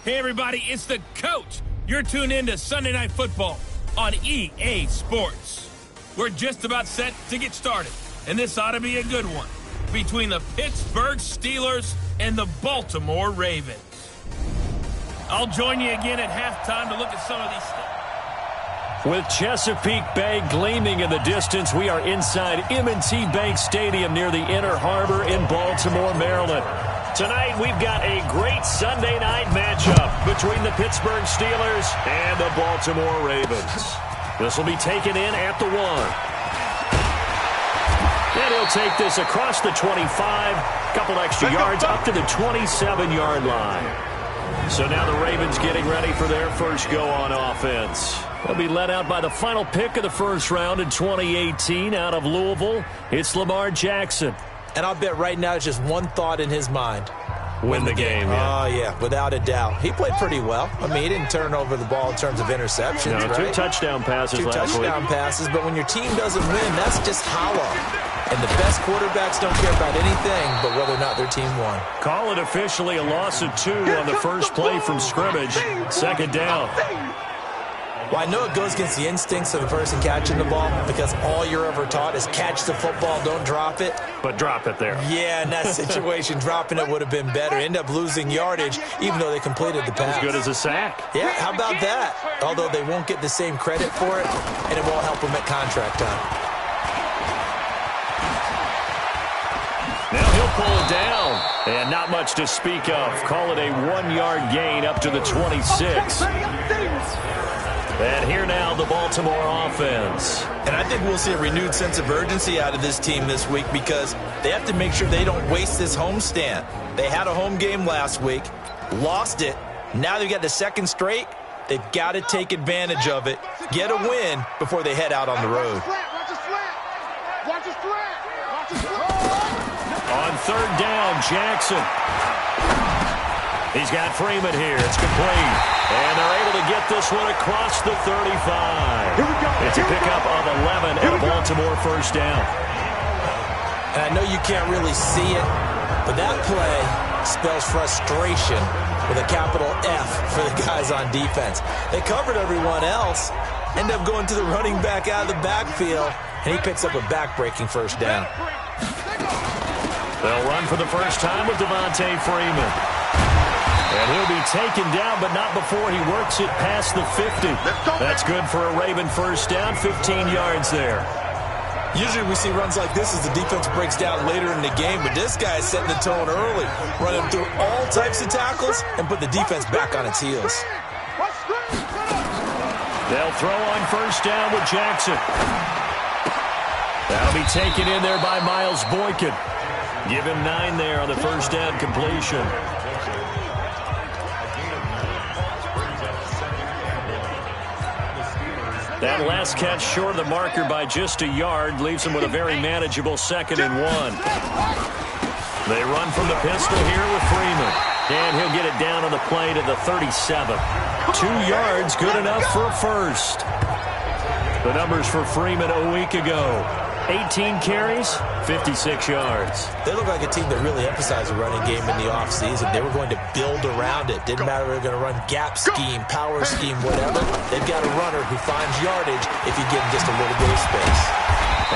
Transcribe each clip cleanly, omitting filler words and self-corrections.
Hey, everybody, it's the coach. You're tuned in to Sunday Night Football on EA Sports. We're just about set to get started, and this ought to be a good one between the Pittsburgh Steelers and the Baltimore Ravens. I'll join you again at halftime to look at some of these stats. With Chesapeake Bay gleaming in the distance, we are inside M&T Bank Stadium near the Inner Harbor in Baltimore, Maryland. Tonight, we've got a great Sunday night matchup between the Pittsburgh Steelers and the Baltimore Ravens. This will be taken in at the 1. And he'll take this across the 25, couple extra yards up to the 27-yard line. So now the Ravens getting ready for their first go on offense. They'll be led out by the final pick of the first round in 2018 out of Louisville. It's Lamar Jackson. And I'll bet right now it's just one thought in his mind. Win the game. Yeah. Oh, yeah, without a doubt. He played pretty well. I mean, he didn't turn over the ball in terms of interceptions, no, right? 2 touchdown passes last week. 2 touchdown passes, but when your team doesn't win, that's just hollow. And the best quarterbacks don't care about anything but whether or not their team won. Call it officially a loss of 2 on the first play from scrimmage. Second down. Well, I know it goes against the instincts of the person catching the ball because all you're ever taught is catch the football, don't drop it. But drop it there. Yeah, in that situation, dropping it would have been better. End up losing yardage, even though they completed the pass. As good as a sack. Yeah, how about that? Although they won't get the same credit for it, and it won't help them at contract time. Now he'll pull it down. And not much to speak of. Call it a 1-yard gain up to the 26. And here now, the Baltimore offense. And I think we'll see a renewed sense of urgency out of this team this week because they have to make sure they don't waste this homestand. They had a home game last week, lost it. Now they've got the second straight. They've got to take advantage of it, get a win before they head out on the road. On third down, Jackson. He's got Freeman here. It's complete. And they're able to get this one across the 35. It's a pickup of 11 and a Baltimore first down. And I know you can't really see it, but that play spells frustration with a capital F for the guys on defense. They covered everyone else, end up going to the running back out of the backfield, and he picks up a back-breaking first down. They'll run for the first time with Devontae Freeman. And he'll be taken down, but not before he works it past the 50. That's good for a Raven first down, 15 yards there. Usually we see runs like this as the defense breaks down later in the game, but this guy is setting the tone early, running through all types of tackles and put the defense back on its heels. They'll throw on first down with Jackson. That'll be taken in there by Miles Boykin. Give him 9 there on the first down completion. That last catch short of the marker by just a yard leaves him with a very manageable 2nd and 1. They run from the pistol here with Freeman. And he'll get it down on the play to the 37. 2 yards, good enough for a first. The numbers for Freeman a week ago. 18 carries, 56 yards. They look like a team that really emphasized the running game in the offseason. They were going to build around it. Didn't matter if they were going to run gap scheme, power scheme, whatever. They've got a runner who finds yardage if you give him just a little bit of space.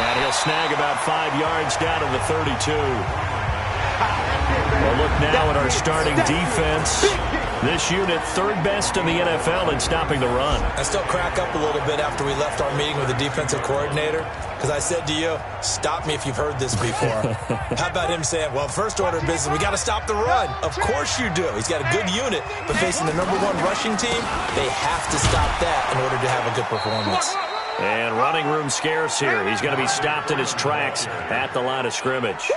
And he'll snag about 5 yards down to the 32. Well, look now at our starting defense. This unit, 3rd best in the NFL in stopping the run. I still crack up a little bit after we left our meeting with the defensive coordinator because I said to you, stop me if you've heard this before. How about him saying, well, first order of business, we got to stop the run. Of course you do. He's got a good unit, but facing the #1 rushing team, they have to stop that in order to have a good performance. And running room scarce here. He's going to be stopped in his tracks at the line of scrimmage.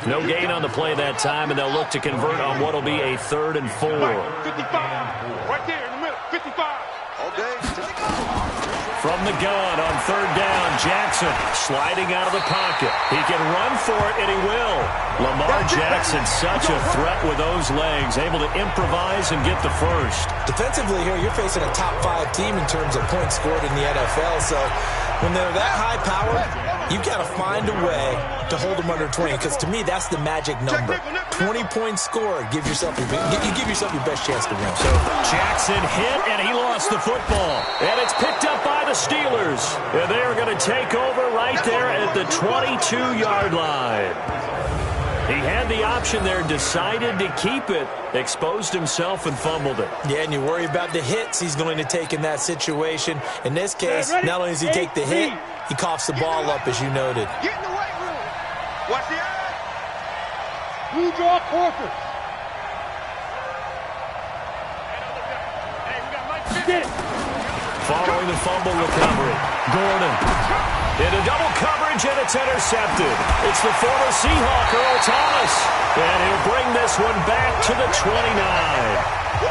No gain on the play that time, and they'll look to convert on what will be a 3rd and 4. 55. Right there in the middle. 55. From the gun on third down, Jackson sliding out of the pocket. He can run for it, and he will. Lamar Jackson, such a threat with those legs, able to improvise and get the first. Defensively here, you're facing a top 5 team in terms of points scored in the NFL, so when they're that high powered, You've got to find a way to hold them under 20, because to me, that's the magic number. 20 points scored. You give yourself your best chance to win. So Jackson hit, and he lost the football. And it's picked up by the Steelers. And they are going to take over right there at the 22-yard line. He had the option there, decided to keep it, exposed himself and fumbled it. Yeah, and you worry about the hits he's going to take in that situation. In this case, not only does he take the hit, he coughs the ball up, as you noted. Get in the weight room. Watch the eyes. Blue draw quarter. Following the fumble recovery, Gordon into double coverage, and it's intercepted. It's the former Seahawk, Earl Thomas, and he'll bring this one back to the 29.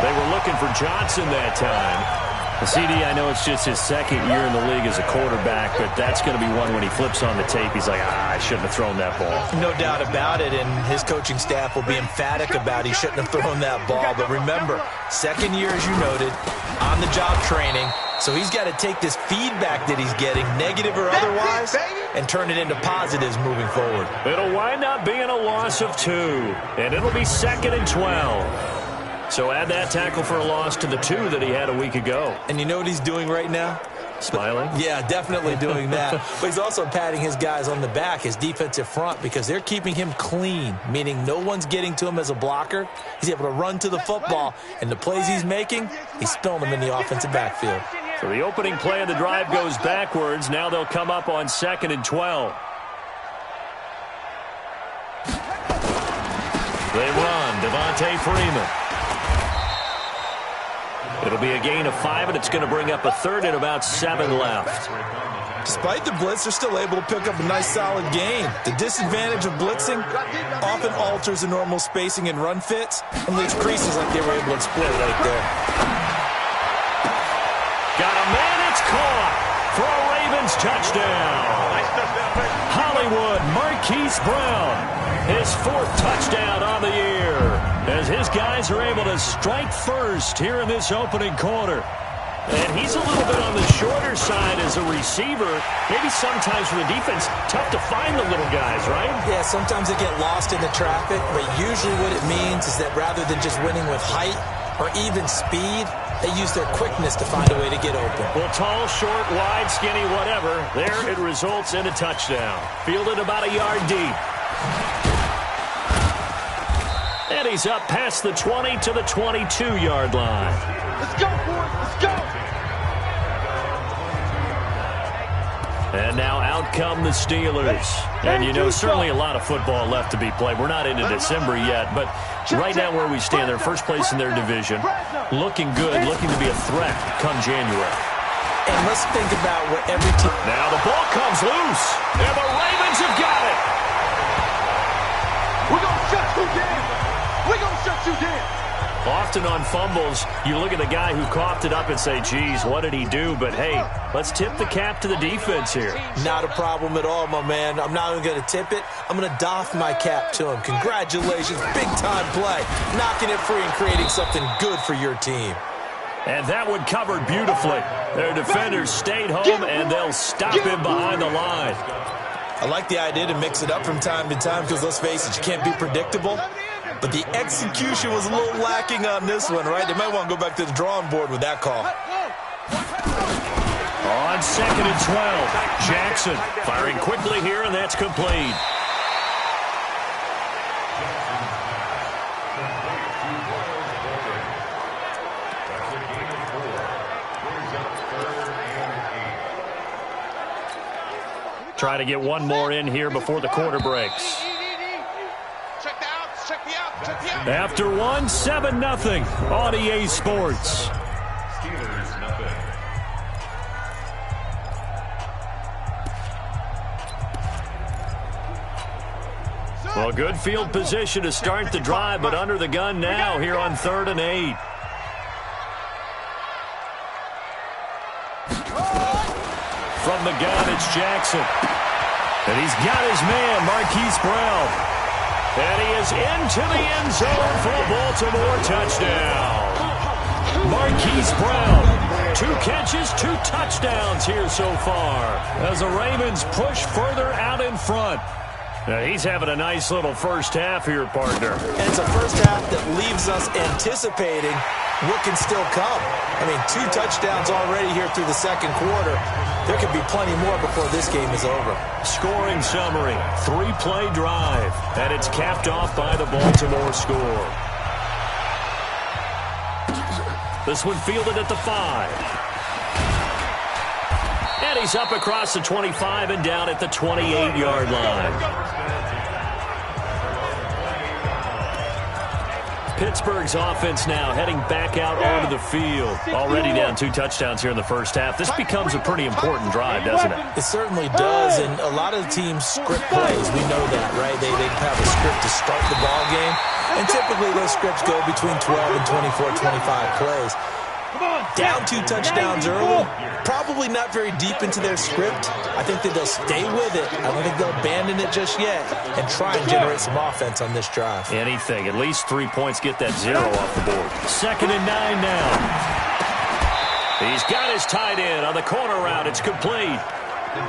They were looking for Johnson that time. CD, I know it's just his second year in the league as a quarterback, but that's going to be one when he flips on the tape, he's like, I shouldn't have thrown that ball. No doubt about it, and his coaching staff will be emphatic about he shouldn't have thrown that ball. But remember, second year, as you noted, on-the-job training, so he's got to take this feedback that he's getting, negative or otherwise, and turn it into positives moving forward. It'll wind up being a loss of 2, and it'll be 2nd and 12. So add that tackle for a loss to the 2 that he had a week ago. And you know what he's doing right now? Smiling? Yeah, definitely doing that. But he's also patting his guys on the back, his defensive front, because they're keeping him clean, meaning no one's getting to him as a blocker. He's able to run to the football, and the plays he's making, he's spilling them in the offensive backfield. So the opening play of the drive goes backwards. Now they'll come up on 2nd and 12. They run. Devontae Freeman. It'll be a gain of 5, and it's going to bring up a 3rd and about 7 left. Despite the blitz, they're still able to pick up a nice, solid gain. The disadvantage of blitzing often alters the normal spacing and run fits and leaves creases like they were able to exploit right there. Got a man, it's caught for a Ravens touchdown. Hollywood Marquise Brown, his 4th touchdown on the year, as his guys are able to strike first here in this opening quarter. And he's a little bit on the shorter side as a receiver. Maybe sometimes for the defense, tough to find the little guys, right? Yeah, sometimes they get lost in the traffic, but usually what it means is that rather than just winning with height or even speed, they use their quickness to find a way to get open. Well, tall, short, wide, skinny, whatever, there it results in a touchdown. Fielded about a yard deep. And he's up past the 20 to the 22-yard line. Let's go, boys. Let's go. And now out come the Steelers. And, you know, certainly a lot of football left to be played. We're not into December yet, but right now where we stand, they're first place in their division. Looking good, looking to be a threat come January. And let's think about what every team... Now the ball comes loose, and the Ravens have got it. We're going to shut you down. We're going to shut you down. Often on fumbles, you look at the guy who coughed it up and say, geez, what did he do? But, hey, let's tip the cap to the defense here. Not a problem at all, my man. I'm not even going to tip it. I'm going to doff my cap to him. Congratulations. Big-time play. Knocking it free and creating something good for your team. And that one covered beautifully. Their defenders stayed home, and they'll stop him behind the line. I like the idea to mix it up from time to time because, let's face it, you can't be predictable. But the execution was a little lacking on this one, right? They might want to go back to the drawing board with that call. On 2nd and 12, Jackson firing quickly here, and that's complete. Try to get one more in here before the quarter breaks. After one, 7-0 on EA Sports. Well, good field position to start the drive, but under the gun now here on 3rd and 8. From the gun, it's Jackson. And he's got his man, Marquise Brown. And he is into the end zone for a Baltimore touchdown. Marquise Brown 2 catches, 2 touchdowns here so far as the Ravens push further out in front. Now, he's having a nice little first half here, partner. And it's a first half that leaves us anticipating what can still come. I mean, 2 touchdowns already here through the second quarter. There could be plenty more before this game is over. Scoring summary, 3-play drive, and it's capped off by the Baltimore score. This one fielded at the 5. And he's up across the 25 and down at the 28-yard line. Pittsburgh's offense now heading back out onto the field. Already down 2 touchdowns here in the first half. This becomes a pretty important drive, doesn't it? It certainly does, and a lot of the teams script plays. We know that, right? They have a script to start the ball game, and typically those scripts go between 12 and 24, 25 plays. Down 2 touchdowns early, probably not very deep into their script. I think that they'll stay with it. I don't think they'll abandon it just yet and try and generate some offense on this drive. Anything. At least 3 points get that 0 off the board. 2nd and 9 now. He's got his tight end on the corner route. It's complete.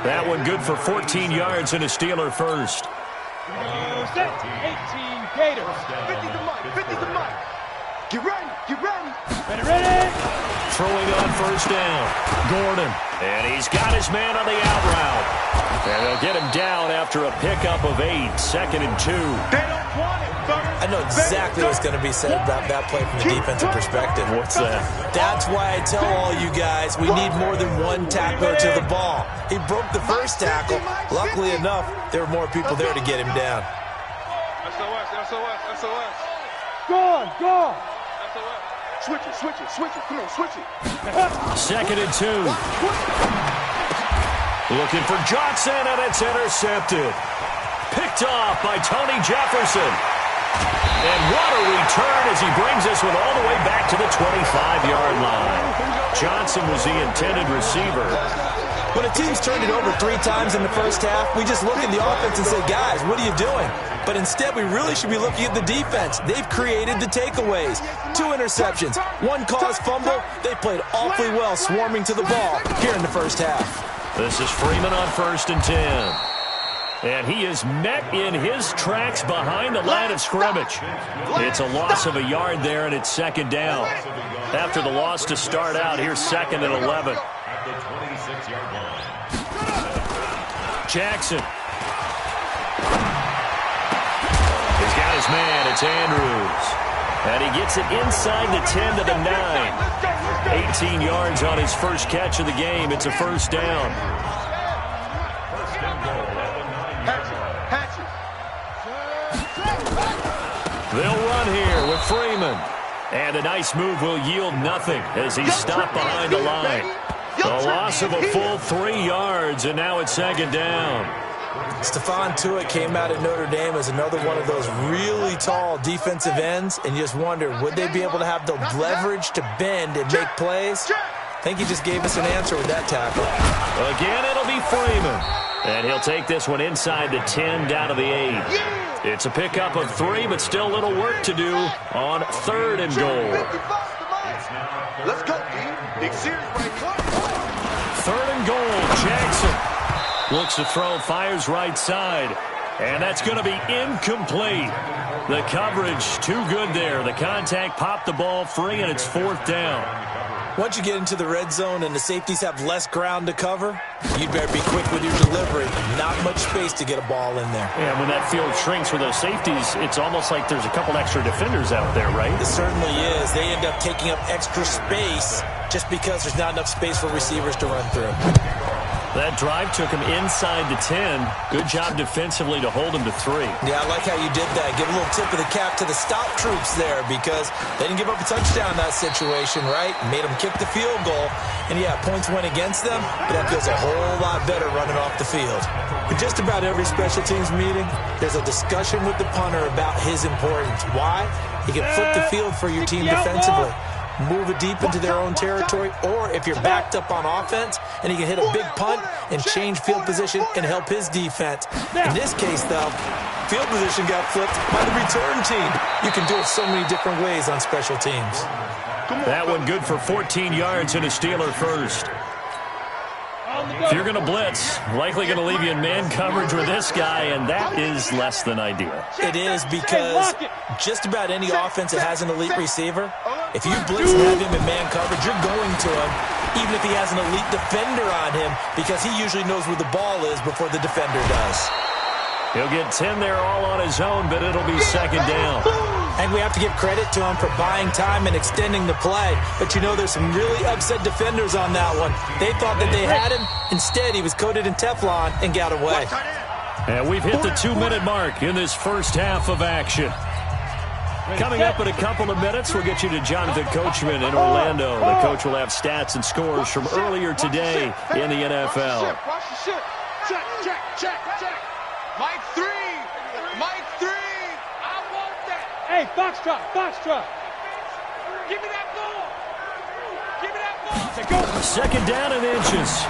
That one good for 14 yards and a Steeler first. 18 Gators. 50 the mic. 50 the mic. Get ready. Get ready. Ready. Throwing on first down. Gordon. And he's got his man on the out route. And they'll get him down after a pickup of 8. 2nd and 2. They don't want it, sir. I know exactly what's going to be said about that play from the defensive perspective. What's that? That's why I tell all you guys we need more than one tackler to the ball. He broke the first tackle. Luckily enough, there were more people there to get him down. SOS, SOS, SOS. Gone, gone. SOS. Switch it, switch it, switch it. Come on, switch it. 2nd and 2. Looking for Johnson, and it's intercepted. Picked off by Tony Jefferson. And what a return as he brings this one all the way back to the 25-yard line. Johnson was the intended receiver. When a team's turned it over 3 times in the first half, we just look at the offense and say, guys, what are you doing? But instead, we really should be looking at the defense. They've created the takeaways. 2 interceptions, 1 caused fumble. They played awfully well swarming to the ball here in the first half. This is Freeman on 1st and 10. And he is met in his tracks behind the line of scrimmage. It's a loss of a yard there, and it's 2nd down. After the loss to start out, here's 2nd and 11. Jackson. He's got his man. It's Andrews. And he gets it inside the 10 to the 9. 18 yards on his first catch of the game. It's a first down. They'll run here with Freeman. And a nice move will yield nothing as he's stopped behind the line. A loss of a full 3 yards, and now it's 2nd down. Stephon Tuitt came out at Notre Dame as another one of those really tall defensive ends, and you just wonder, would they be able to have the leverage to bend and make plays? I think he just gave us an answer with that tackle. Again, it'll be Freeman. And he'll take this one inside the 10 down to the 8. It's a pickup of 3, but still a little work to do on 3rd and goal. Let's go, D. Big series right here. 3rd and goal. Jackson looks to throw, fires right side. And that's going to be incomplete. The coverage too good there. The contact popped the ball free, and it's 4th down. Once you get into the red zone and the safeties have less ground to cover, you'd better be quick with your delivery. Not much space to get a ball in there. Yeah, when that field shrinks for those safeties, it's almost like there's a couple extra defenders out there, right? It certainly is. They end up taking up extra space just because there's not enough space for receivers to run through. That drive took him inside the 10. Good job defensively to hold him to 3. Yeah, I like how you did that. Give a little tip of the cap to the stop troops there because they didn't give up a touchdown in that situation, right? Made them kick the field goal. And, yeah, points went against them, but that feels a whole lot better running off the field. In just about every special teams meeting, there's a discussion with the punter about his importance. Why? He can flip the field for your team defensively, move it deep into their own territory, or if you're backed up on offense, and he can hit a big punt and change field position and help his defense. In this case, though, field position got flipped by the return team. You can do it so many different ways on special teams. That one good for 14 yards and a Steeler first. If you're going to blitz, likely going to leave you in man coverage with this guy, and that is less than ideal. It is, because just about any offense that has an elite receiver, if you blitz and have him in man coverage, you're going to him, even if he has an elite defender on him, because he usually knows where the ball is before the defender does. He'll get 10 there all on his own, but it'll be second down. And we have to give credit to him for buying time and extending the play. But you know, there's some really upset defenders on that one. They thought that they had him. Instead, he was coated in Teflon and got away. And we've hit the 2-minute mark in this first half of action. Coming up in a couple of minutes, we'll get you to Jonathan Coachman in Orlando. The coach will have stats and scores from earlier today in the NFL. Check. Mike 3. I want that. Hey, Foxtrot. Give me that ball. Second down and inches.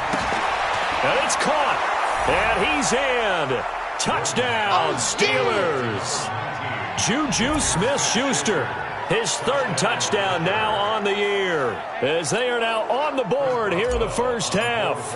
And it's caught. And he's in. Touchdown, Steelers. Juju Smith-Schuster. His third touchdown now on the year, as they are now on the board here in the first half.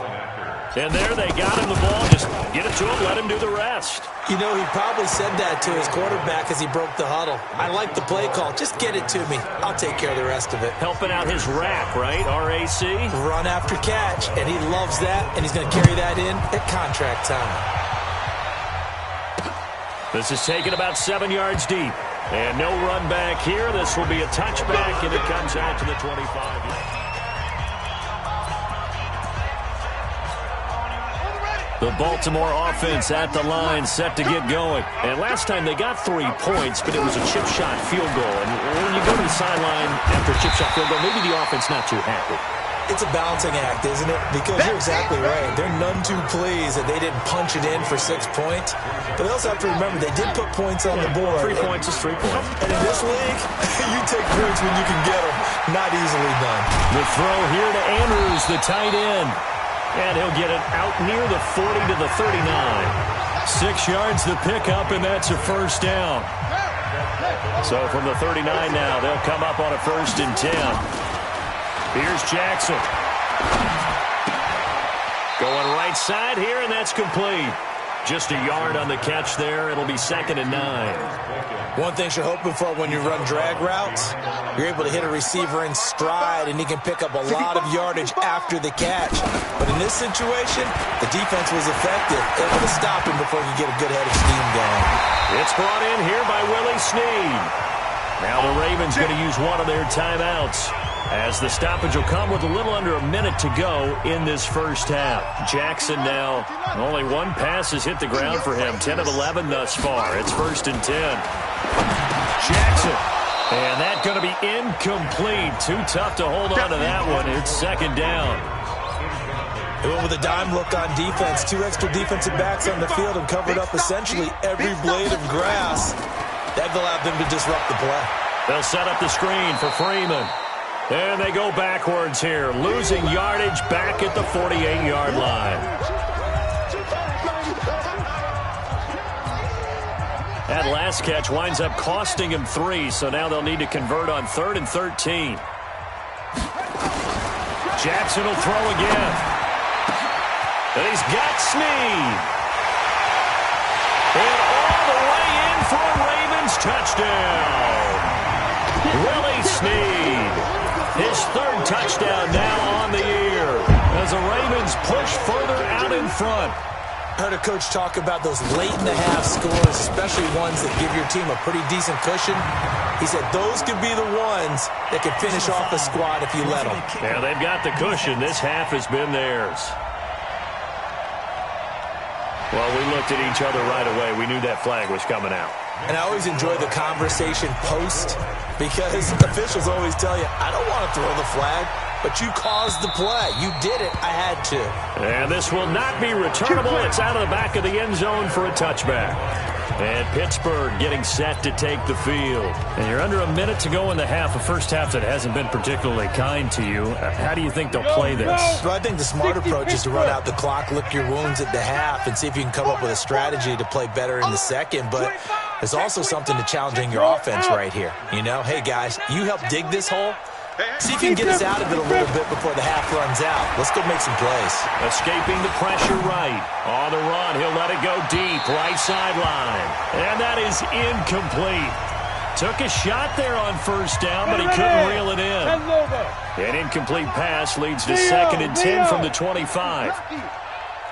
And there they got him the ball. Just get it to him, let him do the rest. You know, he probably said that to his quarterback as he broke the huddle. I like the play call. Just get it to me. I'll take care of the rest of it. Helping out his rack, right? RAC? Run after catch, and he loves that, and he's going to carry that in at contract time. This is taken about 7 yards deep. And no run back here. This will be a touchback, and it comes out to the 25. The Baltimore offense at the line, set to get going. And last time they got 3 points, but it was a chip shot field goal. And when you go to the sideline after a chip shot field goal, maybe the offense not too happy. It's a balancing act, isn't it? Because you're exactly right. They're none too pleased that they didn't punch it in for 6 points. But they also have to remember they did put points on the board. 3 points is 3 points. And in this league, you take points when you can get them. Not easily done. The throw here to Andrews, the tight end. And he'll get it out near the 40 to the 39. 6 yards the pickup, and that's a first down. So from the 39 now, they'll come up on a 1st and 10. Here's Jackson. Going right side here, and that's complete. Just a yard on the catch there. It'll be 2nd and 9. One thing you're hoping for when you run drag routes, you're able to hit a receiver in stride, and he can pick up a lot of yardage after the catch. But in this situation, the defense was effective, able to stop him before he could get a good head of steam going. It's brought in here by Willie Snead. Now the Ravens going to use one of their timeouts, as the stoppage will come with a little under a minute to go in this first half. Jackson now, only one pass has hit the ground for him. 10 of 11 thus far. It's 1st and 10. Jackson. And that's going to be incomplete. Too tough to hold on to that one. It's 2nd down. They went with a dime look on defense. 2 extra defensive backs on the field and covered up essentially every blade of grass. That allowed them to disrupt the play. They'll set up the screen for Freeman. And they go backwards here, losing yardage back at the 48-yard line. That last catch winds up costing him 3, so now they'll need to convert on 3rd and 13. Jackson will throw again. And he's got Snead. And all the way in for a Ravens touchdown. Willie Snead. His 3rd touchdown now on the year, as the Ravens push further out in front. I heard a coach talk about those late-in-the-half scores, especially ones that give your team a pretty decent cushion. He said those could be the ones that can finish off a squad if you let them. Yeah, they've got the cushion. This half has been theirs. Well, we looked at each other right away. We knew that flag was coming out. And I always enjoy the conversation post, because officials always tell you, I don't want to throw the flag, but you caused the play. You did it. I had to. And this will not be returnable. It's out of the back of the end zone for a touchback. And Pittsburgh getting set to take the field. And you're under a minute to go in the half, a first half that hasn't been particularly kind to you. How do you think they'll play this? Well, I think the smart approach is to run out the clock, lick your wounds at the half, and see if you can come up with a strategy to play better in the second. But there's also something to challenging your offense right here. You know, hey, guys, you help dig this hole. See if you can get us out of it a little bit before the half runs out. Let's go make some plays. Escaping the pressure right. On the run, he'll let it go deep, right sideline. And that is incomplete. Took a shot there on first down, but he couldn't reel it in. An incomplete pass leads to 2nd and 10 from the 25.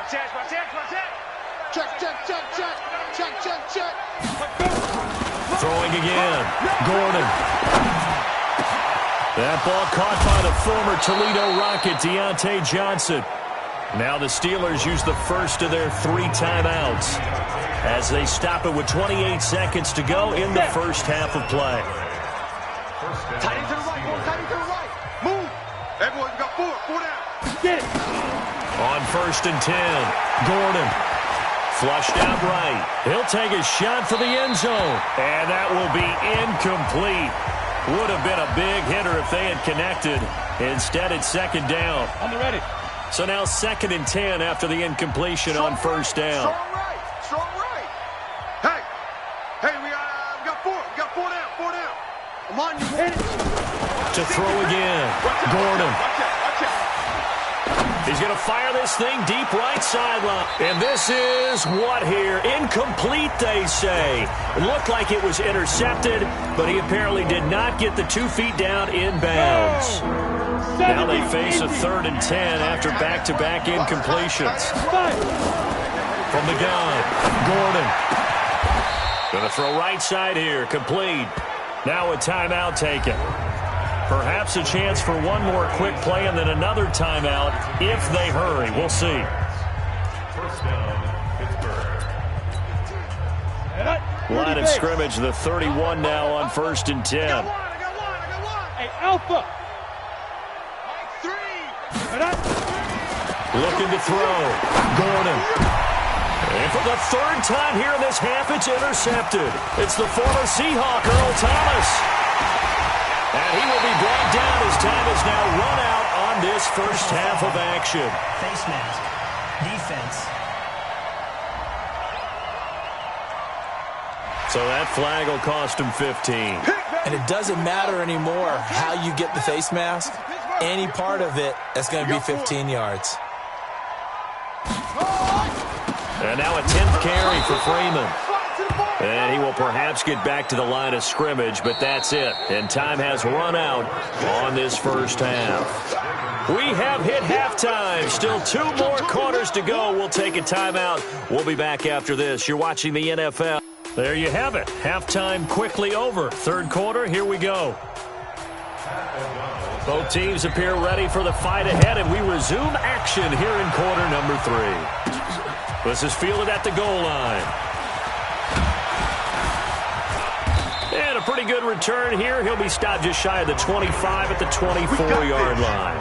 Check. Throwing again. Gordon. That ball caught by the former Toledo Rocket, Deontay Johnson. Now the Steelers use the first of their 3 timeouts as they stop it with 28 seconds to go in the first half of play. Tight to the right. Move. Everyone, you got 4 down. Get it. On 1st and 10, Gordon. Flushed out right. He'll take a shot for the end zone. And that will be incomplete. Would have been a big hitter if they had connected. Instead, it's 2nd down. On the ready. So now 2nd and 10 after the incompletion on 1st down. Strong right. Hey, we got 4. We got 4 down. 4 down. Come on, you hit it. To throw again. Gordon. Watch out. He's going to fire this thing deep right sideline. And this is what here? Incomplete, they say. It looked like it was intercepted, but he apparently did not get the 2 feet down in bounds. Now they face a 3rd and 10 after back-to-back incompletions. From the gun, Gordon. Going to throw right side here, complete. Now a timeout taken. Perhaps a chance for one more quick play and then another timeout if they hurry. We'll see. First down, Pittsburgh. Line of scrimmage, the 31 now on 1st and 10. I got one. Hey, Alpha. 3. Looking to throw. Gordon. And for the 3rd time here in this half, it's intercepted. It's the former Seahawk, Earl Thomas. And he will be brought down as time is now run out on this first half of action. Face mask. Defense. So that flag will cost him 15. And it doesn't matter anymore how you get the face mask. Any part of it, that's going to be 15 yards. And now a 10th carry for Freeman. And he will perhaps get back to the line of scrimmage, but that's it. And time has run out on this first half. We have hit halftime. Still 2 more quarters to go. We'll take a timeout. We'll be back after this. You're watching the NFL. There you have it. Halftime quickly over. 3rd quarter, here we go. Both teams appear ready for the fight ahead, and we resume action here in quarter number 3. This is fielded at the goal line. And a pretty good return here. He'll be stopped just shy of the 25 at the 24-yard line.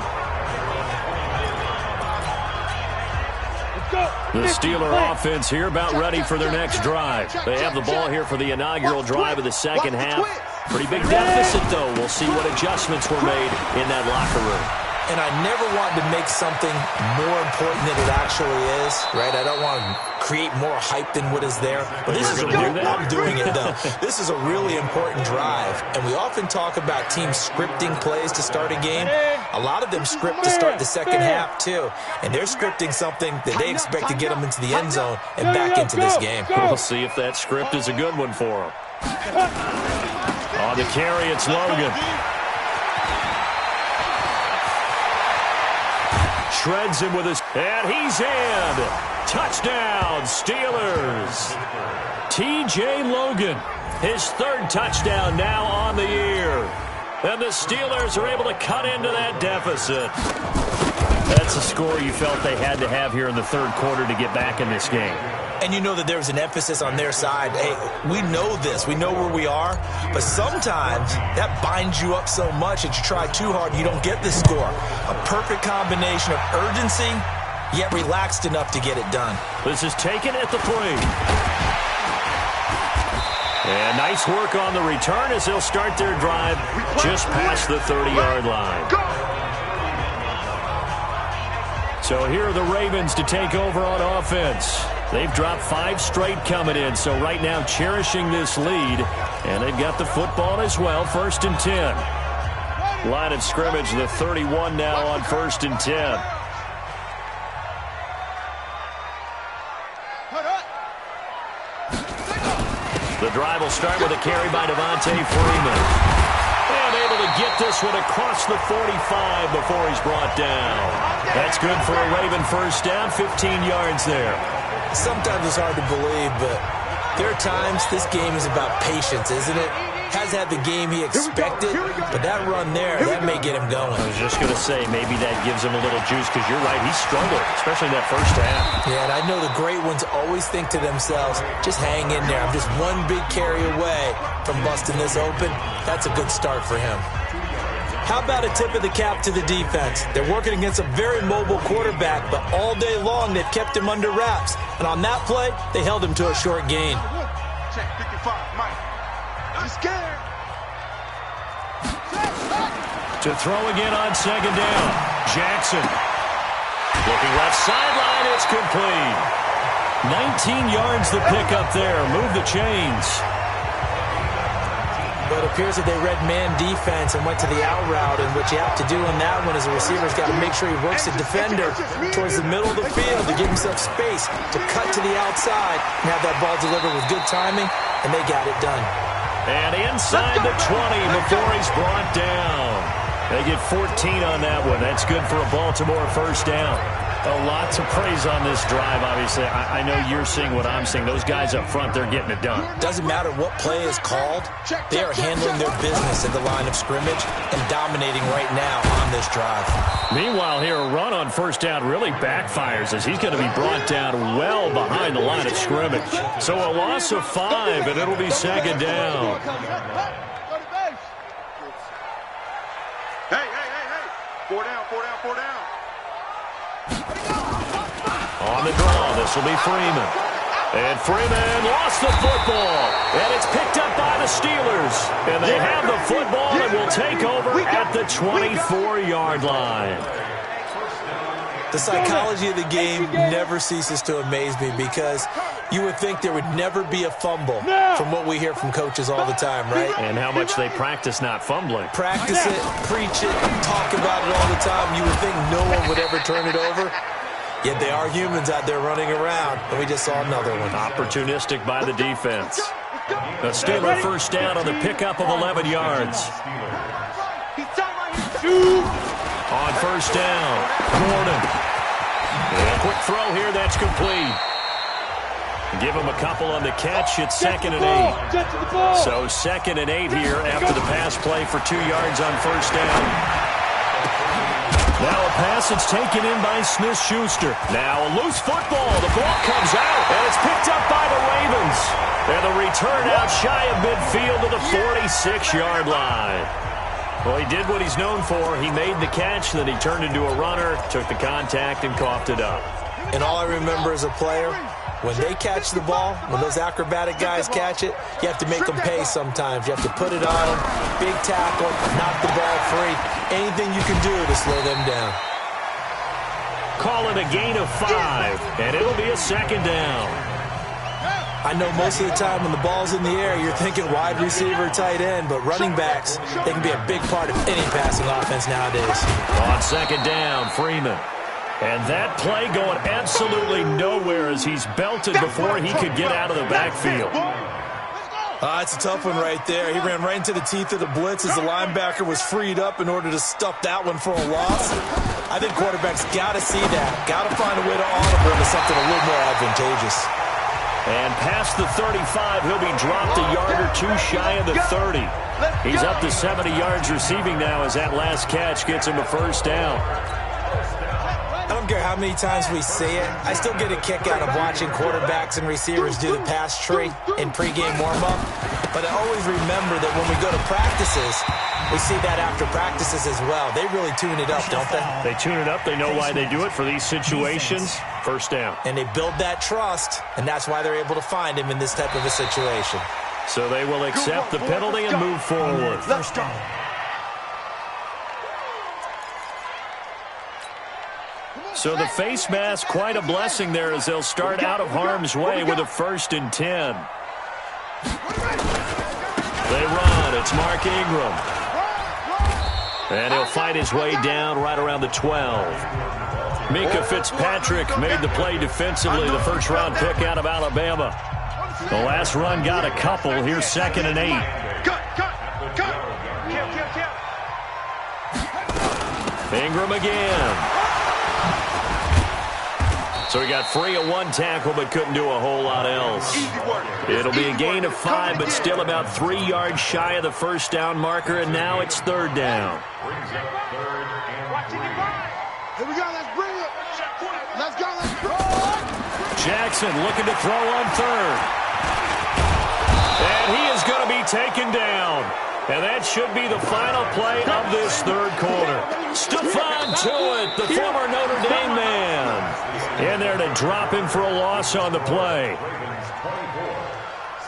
The Steeler offense here about ready for their next drive. They have the ball here for the inaugural drive of the second half. Pretty big deficit, though. We'll see what adjustments were made in that locker room. And I never want to make something more important than it actually is, right? I don't want to create more hype than what is there. But this is I'm doing it, though. This is a really important drive. And we often talk about teams scripting plays to start a game. A lot of them script to start the second half, too. And they're scripting something that they expect to get them into the end zone and back into this game. We'll see if that script is a good one for them. On the carry, it's Logan. Shreds him with his... And he's in! Touchdown, Steelers! T.J. Logan, his 3rd touchdown now on the year. And the Steelers are able to cut into that deficit. That's a score you felt they had to have here in the 3rd quarter to get back in this game. And you know that there's an emphasis on their side. Hey, we know this. We know where we are. But sometimes that binds you up so much that you try too hard and you don't get this score. A perfect combination of urgency, yet relaxed enough to get it done. This is taken at the 3. And nice work on the return as they'll start their drive just past the 30-yard line. So here are the Ravens to take over on offense. They've dropped 5 straight coming in, so right now cherishing this lead. And they've got the football as well, 1st and 10. Line of scrimmage, the 31 now on 1st and 10. The drive will start with a carry by Devontae Freeman. And able to get this one across the 45 before he's brought down. That's good for a Raven first down, 15 yards there. Sometimes it's hard to believe, but there are times this game is about patience, isn't it? Has had the game he expected, but that run there, that may get him going. I was just going to say, maybe that gives him a little juice, because you're right, he struggled, especially in that first half. Yeah, and I know the great ones always think to themselves, just hang in there. I'm just one big carry away from busting this open. That's a good start for him. How about a tip of the cap to the defense? They're working against a very mobile quarterback, but all day long they've kept him under wraps. And on that play, they held him to a short gain. Check 55, Mike. I'm scared. To throw again on 2nd down. Jackson. Looking left sideline, it's complete. 19 yards the pick up there. Move the chains. But it appears that they read man defense and went to the out route, and what you have to do in that one is the receiver's got to make sure he works the defender towards the middle of the field to give himself space to cut to the outside and have that ball delivered with good timing, and they got it done. And inside the 20 before he's brought down. They get 14 on that one. That's good for a Baltimore first down. Lots of praise on this drive, obviously. I know you're seeing what I'm seeing. Those guys up front, they're getting it done. Doesn't matter what play is called. They are handling their business at the line of scrimmage and dominating right now on this drive. Meanwhile, here, a run on first down really backfires as he's going to be brought down well behind the line of scrimmage. So a loss of 5, and it'll be 2nd down. Hey. 4 down. On the draw, this will be Freeman. And Freeman lost the football. And it's picked up by the Steelers. And they have the football and will take over at the 24-yard line. The psychology of the game never ceases to amaze me, because you would think there would never be a fumble from what we hear from coaches all the time, right? And how much they practice not fumbling. Practice it, preach it, talk about it all the time. You would think no one would ever turn it over. Yet they are humans out there running around, and we just saw another one. Opportunistic by the defense. A Steeler first down on the pickup of 11 yards. On first down, Gordon. And a quick throw here, that's complete. Give him a couple on the catch. It's 2nd and 8. So 2nd and 8 here after the pass play for 2 yards on first down. Now a pass that's taken in by Smith-Schuster. Now a loose football. The ball comes out, and it's picked up by the Ravens. And the return out shy of midfield to the 46-yard line. Well, he did what he's known for. He made the catch, then he turned into a runner, took the contact, and coughed it up. And all I remember as a player, when they catch the ball, when those acrobatic guys catch it, you have to make them pay sometimes. You have to put it on them, big tackle, knock the ball free. Anything you can do to slow them down. Call it a gain of 5, and it'll be a 2nd down. I know most of the time when the ball's in the air, you're thinking wide receiver, tight end, but running backs, they can be a big part of any passing offense nowadays. On 2nd down, Freeman. And that play going absolutely nowhere as he's belted before he could get out of the backfield. It's a tough one right there. He ran right into the teeth of the blitz as the linebacker was freed up in order to stuff that one for a loss. I think quarterbacks got to see that. Got to find a way to audible into something a little more advantageous. And past the 35, he'll be dropped a yard or 2 shy of the 30. He's up to 70 yards receiving now as that last catch gets him a first down. I don't care how many times we see it. I still get a kick out of watching quarterbacks and receivers do the pass tree in pregame warm-up. But I always remember that when we go to practices, we see that after practices as well. They really tune it up, don't they? They tune it up. They know why they do it for these situations. First down. And they build that trust, and that's why they're able to find him in this type of a situation. So they will accept the penalty and move forward. First down. So the face mask, quite a blessing there as they'll start out of harm's way with a 1st and 10. They run. It's Mark Ingram. And he'll fight his way down right around the 12. Mika Fitzpatrick made the play defensively, the first-round pick out of Alabama. The last run got a couple. Here's 2nd and 8. Ingram again. So he got free of one tackle but couldn't do a whole lot else. It'll be a gain of 5, but still about 3 yards shy of the first down marker, and now it's 3rd down. Here we go, let's bring it. Let's go, let's go. Jackson looking to throw on 3rd. And he is going to be taken down. And that should be the final play of this 3rd quarter. Stephon Tuitt, the former Notre Dame man, in there to drop him for a loss on the play.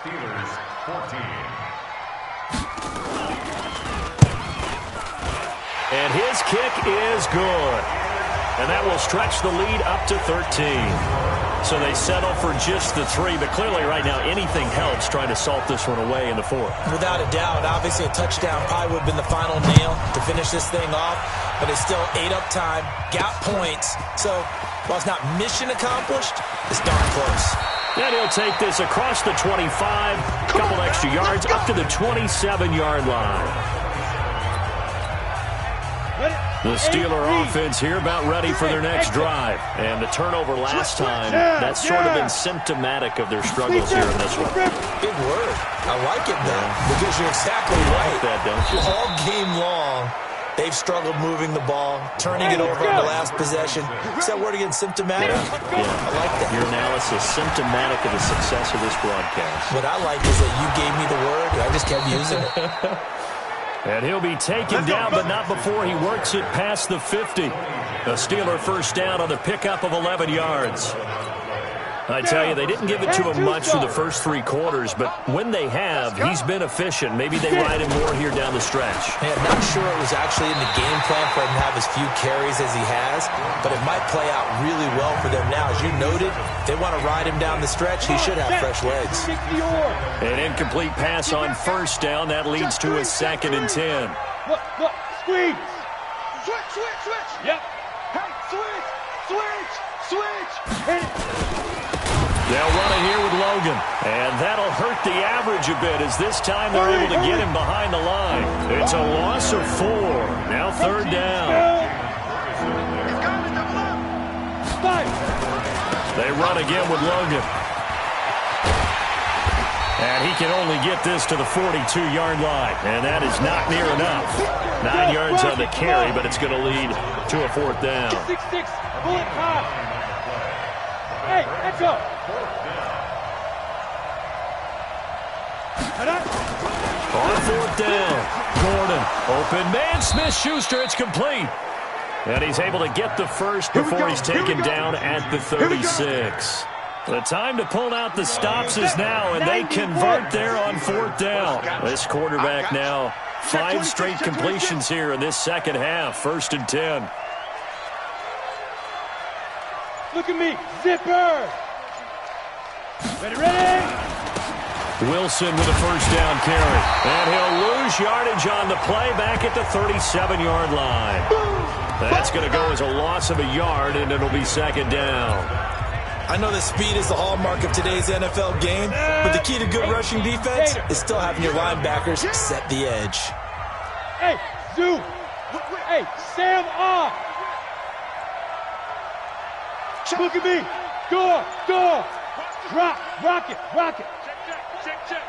Steelers 14. And his kick is good. And that will stretch the lead up to 13. So they settle for just the 3, but clearly right now anything helps trying to salt this one away in the 4th. Without a doubt, obviously a touchdown probably would have been the final nail to finish this thing off, but it's still ate up time, got points. So while it's not mission accomplished, it's darn close. And he'll take this across the 25, a couple extra yards, up to the 27-yard line. The Steeler offense here about ready for their next drive. And the turnover last time, that's sort of been symptomatic of their struggles here in this one. Big word. I like it, though, because you're exactly right. Like that, don't you? All game long, they've struggled moving the ball, turning it over on the last possession. Is that word again, symptomatic? Yeah. I like that. Your analysis, symptomatic of the success of this broadcast. What I like is that you gave me the word, and I just kept using it. And he'll be taken down, but not before he works it past the 50. A Steeler first down on the pickup of 11 yards. I tell you, they didn't give it to him much through the first 3 quarters, but when they have, he's been efficient. Maybe they ride him more here down the stretch. Man, not sure it was actually in the game plan for him to have as few carries as he has, but it might play out really well for them now. As you noted, if they want to ride him down the stretch, he should have fresh legs. An incomplete pass on first down. That leads to a 2nd and 10. Look, squeeze. Switch. Yep. Hey, switch. Hit it. They'll run it here with Logan. And that'll hurt the average a bit as this time they're able to get him behind the line. It's a loss of 4. Now 3rd down. They run again with Logan. And he can only get this to the 42-yard line. And that is not near enough. 9 yards on the carry, but it's going to lead to a 4th down. 6-6, bullet pop. Hey, let's go. On 4th down, Gordon, open man, Smith-Schuster, it's complete. And he's able to get the first before he's taken down at the 36. The time to pull out the stops is now, and they convert there on 4th down. This quarterback now, 5 straight completions here in this second half, 1st and 10. Look at me, zipper. Ready. Wilson with a first down carry. And he'll lose yardage on the play back at the 37-yard line. That's going to go as a loss of a yard, and it'll be 2nd down. I know that speed is the hallmark of today's NFL game, but the key to good rushing defense is still having your linebackers set the edge. Hey, Zoo. Hey, Sam off. Look at me. Go. Rock it. Check.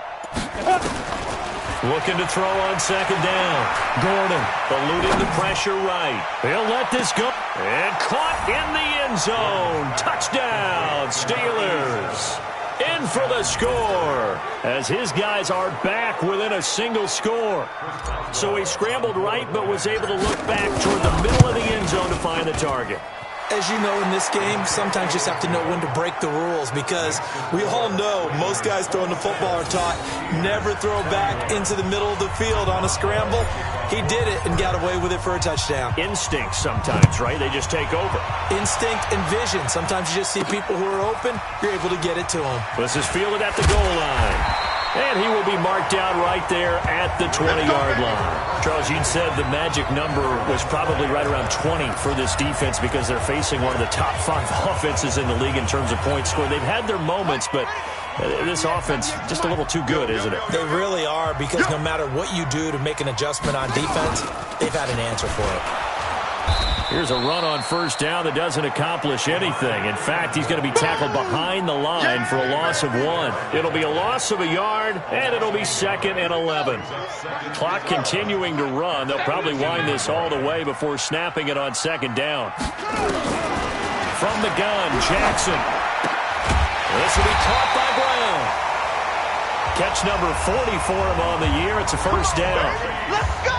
Looking to throw on 2nd down. Gordon eluding the pressure right. He'll let this go. And caught in the end zone. Touchdown, Steelers. In for the score as his guys are back within a single score. So he scrambled right but was able to look back toward the middle of the end zone to find the target. As you know, in this game, sometimes you just have to know when to break the rules because we all know most guys throwing the football are taught never throw back into the middle of the field on a scramble. He did it and got away with it for a touchdown. Instinct sometimes, right? They just take over. Instinct and vision. Sometimes you just see people who are open, you're able to get it to them. This is fielded at the goal line. And he will be marked down right there at the 20-yard line. Charles, you said the magic number was probably right around 20 for this defense because they're facing one of the top 5 offenses in the league in terms of points scored. They've had their moments, but this offense just a little too good, isn't it? They really are, because no matter what you do to make an adjustment on defense, they've had an answer for it. Here's a run on first down that doesn't accomplish anything. In fact, he's going to be tackled behind the line for a loss of 1. It'll be a loss of a yard, and it'll be 2nd and 11. Clock continuing to run. They'll probably wind this all the way before snapping it on 2nd down. From the gun, Jackson. This will be caught by Brown. Catch number 40 for him on the year. It's a first down. Let's go!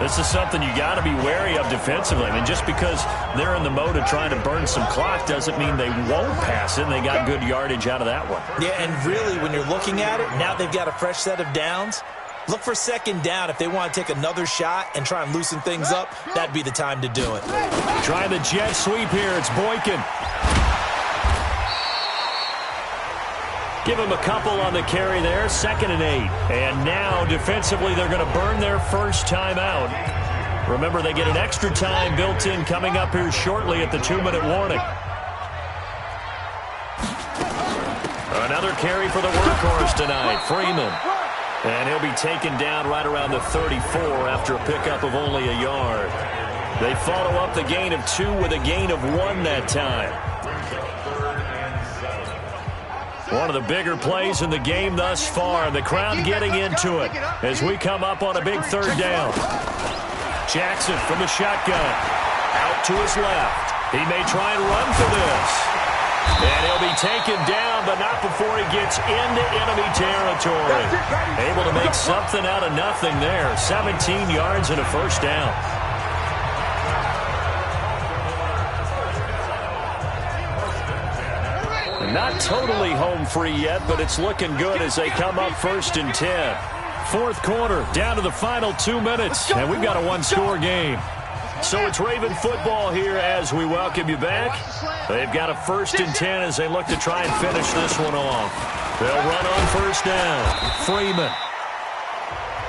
This is something you got to be wary of defensively. I mean, just because they're in the mode of trying to burn some clock doesn't mean they won't pass it, and they got good yardage out of that one. Yeah, and really, when you're looking at it, now they've got a fresh set of downs. Look for 2nd down. If they want to take another shot and try and loosen things up, that'd be the time to do it. Trying the jet sweep here. It's Boykin. Give him a couple on the carry there, 2nd and 8. And now, defensively, they're going to burn their first time out. Remember, they get an extra time built in coming up here shortly at the 2-minute warning. Another carry for the workhorse tonight, Freeman. And he'll be taken down right around the 34 after a pickup of only a yard. They follow up the gain of 2 with a gain of 1 that time. One of the bigger plays in the game thus far. The crowd getting into it as we come up on a big 3rd down. Jackson from the shotgun. Out to his left. He may try and run for this. And he'll be taken down, but not before he gets into enemy territory. Able to make something out of nothing there. 17 yards and a first down. Not totally home free yet, but it's looking good as they come up 1st and 10. 4th quarter, down to the final 2 minutes, and we've got a 1-score game. So it's Raven football here as we welcome you back. They've got a 1st and 10 as they look to try and finish this one off. They'll run on first down. Freeman.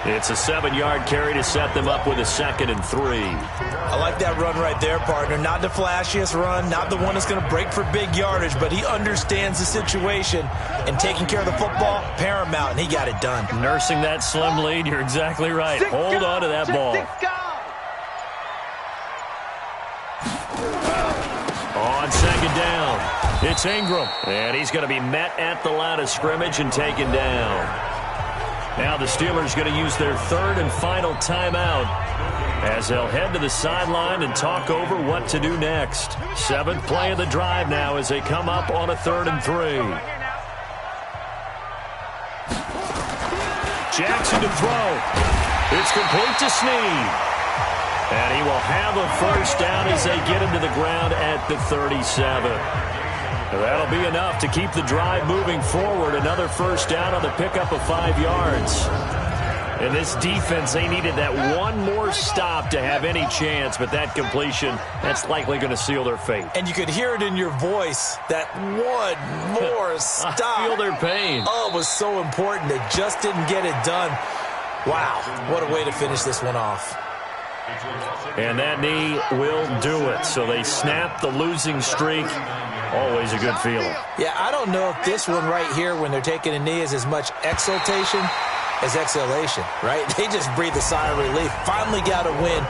It's a 7-yard carry to set them up with a 2nd and 3. I like that run right there, partner. Not the flashiest run, not the one that's going to break for big yardage, but he understands the situation, and taking care of the football, paramount, and he got it done. Nursing that slim lead, you're exactly right. Hold on to that ball. On 2nd down, it's Ingram, and he's going to be met at the line of scrimmage and taken down. Now the Steelers going to use their 3rd and final timeout as they'll head to the sideline and talk over what to do next. 7th play of the drive now as they come up on a 3rd and 3. Jackson to throw. It's complete to Snead. And he will have a first down as they get him to the ground at the 37. That'll be enough to keep the drive moving forward. Another first down on the pickup of 5 yards. And this defense, they needed that one more stop to have any chance, but that completion, that's likely going to seal their fate. And you could hear it in your voice, that one more stop. I feel their pain. Oh, it was so important. They just didn't get it done. Wow, what a way to finish this one off. And that knee will do it. So they snap the losing streak. Always a good feeling. Yeah, I don't know if this one right here, when they're taking a knee, is as much exultation as exhalation, right? They just breathe a sigh of relief. Finally got a win.